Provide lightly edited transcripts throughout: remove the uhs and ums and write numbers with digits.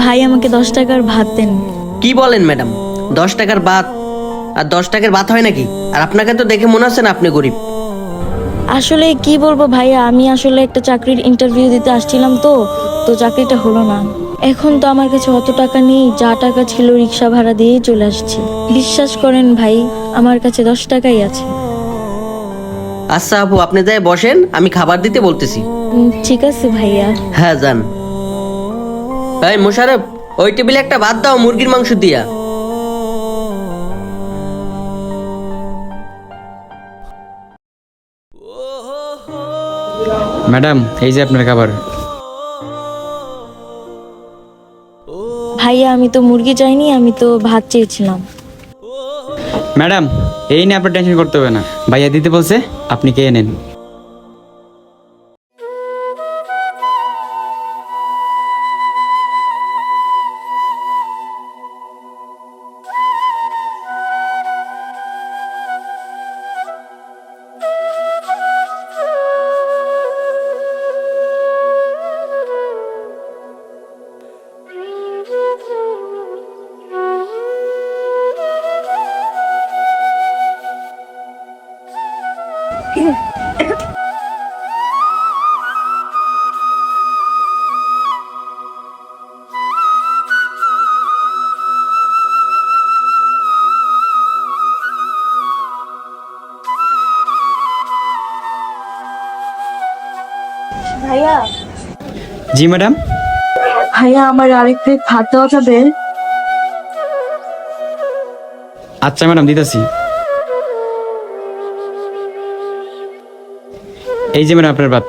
ভাই আমাকে 10 টাকার ভাত দেন। কি বলেন ম্যাডাম? 10 টাকার ভাত? আর 10 টাকার ভাত হয় নাকি? আর আপনাকে তো দেখে মনে হচ্ছে না আপনি গরিব। আসলে কি বলবো ভাইয়া, আমি আসলে একটা চাকরির ইন্টারভিউ দিতে আসছিলাম, তো তো চাকরিটা হলো না। এখন তো আমার কাছে অত টাকা নেই, যা টাকা ছিল রিক্সা ভাড়া দিয়েই চলে আসছি। বিশ্বাস করেন ভাই, আমার কাছে 10 টাকাই আছে। আচ্ছা আপু, আপনি যাই বসেন, আমি খাবার দিতে বলতেছি। ঠিক আছে ভাইয়া। হ্যাঁ যান। এই মোশারফ, ওই টেবিলে একটা ভাত দাও মুরগির মাংস দিয়া। ম্যাডাম, এই যে আপনার খাবার। ভাইয়া আমি তো মুরগি চাইনি, আমি তো ভাত চেয়েছিলাম। ম্যাডাম, এই নিয়ে আপনার টেনশন করতে হবে না, ভাইয়া দিতে বলছে, আপনি খেয়ে নেন। ভাইয়া, জি ম্যাডাম। ভাইয়া আমার আরেক প্লেট ভাত দেওয়া যাবে? আচ্ছা ম্যাডাম, দিতেছি। এই যে ম্যাডাম আপনার ভাত।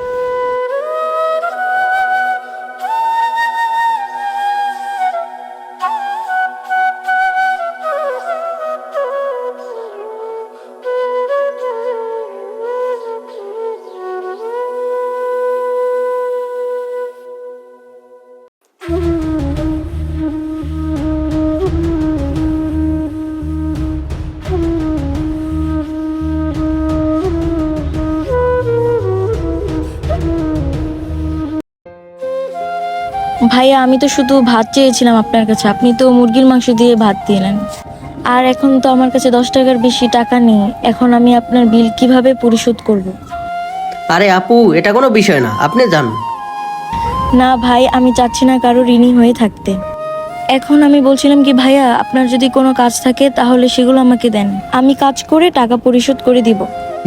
ভাইয়া আমি তো শুধু ভাত চেয়েছিলাম আপনার কাছে, আপনি তো মুরগির মাংস দিয়ে ভাত দিলেন। আর এখন তো আমার কাছে 10 টাকার বেশি টাকা নেই, এখন আমি আপনার বিল কিভাবে পরিশোধ করব? আরে আপু, এটা কোনো বিষয় না, আপনি যান। না ভাই, আমি চাচ্ছি না কারো ঋণী হয়ে থাকতে। এখন আমি বলছিলাম কি ভাইয়া, আপনার যদি কোনো কাজ থাকে তাহলে সেগুলো আমাকে দেন, আমি কাজ করে টাকা পরিশোধ করে দিব।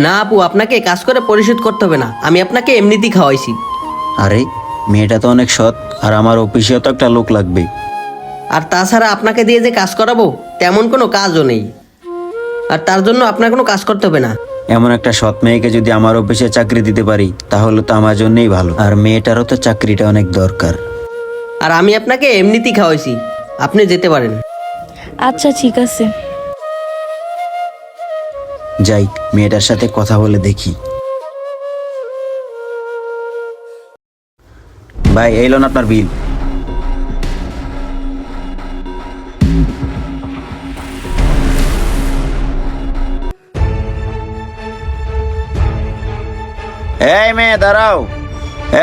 না আপু, আপনাকে কাজ করে পরিশোধ করতে হবে না, আমি আপনাকে এমনিতেই খাওয়াইছি। আরে মেয়েটা তো অনেক সৎ, আর আমার অফিসেও তো একটা লোক লাগবে। আর তাছাড়া আপনাকে দিয়ে যে কাজ করাবো তেমন কোনো কাজও নেই, আর তার জন্য আপনার কোনো কাজ করতে হবে না। এমন একটা সৎ মেয়েকে যদি আমার অফিসে চাকরি দিতে পারি তাহলে তো আমার জন্যই ভালো, আর মেয়েটারও তো চাকরিটা অনেক দরকার। আর আমি আপনাকে এমনিতেই খাওয়াইছি, আপনি যেতে পারেন। আচ্ছা ঠিক আছে। যাই, মেয়েটার সাথে কথা বলে দেখি। ভাই, এই লোন আপনার বিল। এই মেয়ে দাঁড়াও,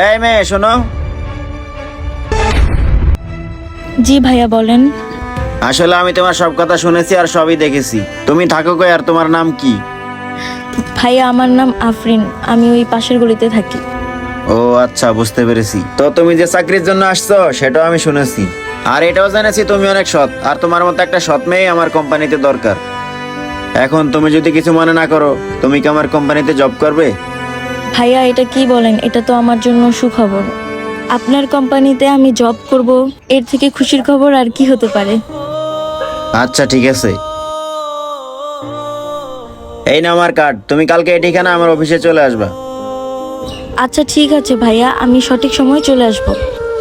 এই মেয়ে শোনো। জি ভাইয়া বলেন। আসলে আমি তোমার সব কথা শুনেছি আর সবই দেখেছি। তুমি থাকো কই, আর তোমার নাম কি? ভাইয়া আমার নাম আফরিন, আমি ওই পাশের গলিতে থাকি। ও আচ্ছা, বুঝতে পেরেছি। তো তুমি যে চাকরির জন্য আসছো সেটাও আমি শুনেছি, আর এটাও জেনেছি তুমি অনেক সৎ, আর তোমার মতো একটা সৎ মেয়ে আমার কোম্পানিতে দরকার। এখন তুমি যদি কিছু মনে না করো, তুমি কি আমার কোম্পানিতে জব করবে? ভাইয়া এটা কি বলেন, এটা তো আমার জন্য সুখবর। আপনার কোম্পানিতে আমি জব করব, এর থেকে খুশির খবর আর কি হতে পারে? আচ্ছা ঠিক আছে, এই না আমার কার্ড, তুমি কালকে এই ঠিকানা আমার অফিসে চলে আসবা। আচ্ছা ঠিক আছে ভাইয়া, আমি সঠিক সময় চলে আসব।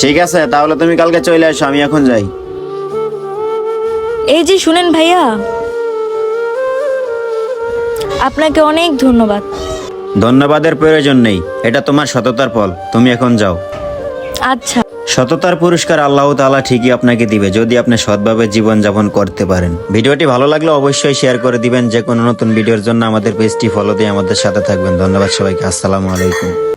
ঠিক আছে, তাহলে তুমি কালকে চলে আসো, আমি এখন যাই। এই যে শুনেন ভাইয়া, আপনাকে অনেক ধন্যবাদ। ধন্যবাদের প্রয়োজন নেই, এটা তোমার সততার ফল, তুমি এখন যাও। আচ্ছা। সততার পুরস্কার আল্লাহ তাআলা ঠিকই আপনাকে দিবে যদি আপনি সৎভাবে জীবনযাপন করতে পারেন। ভিডিওটি ভালো লাগলে অবশ্যই শেয়ার করে দিবেন। যে কোনো নতুন ভিডিওর জন্য আমাদের পেজটি ফলো দিয়ে আমাদের সাথে থাকবেন। ধন্যবাদ সবাইকে, আসসালামু আলাইকুম।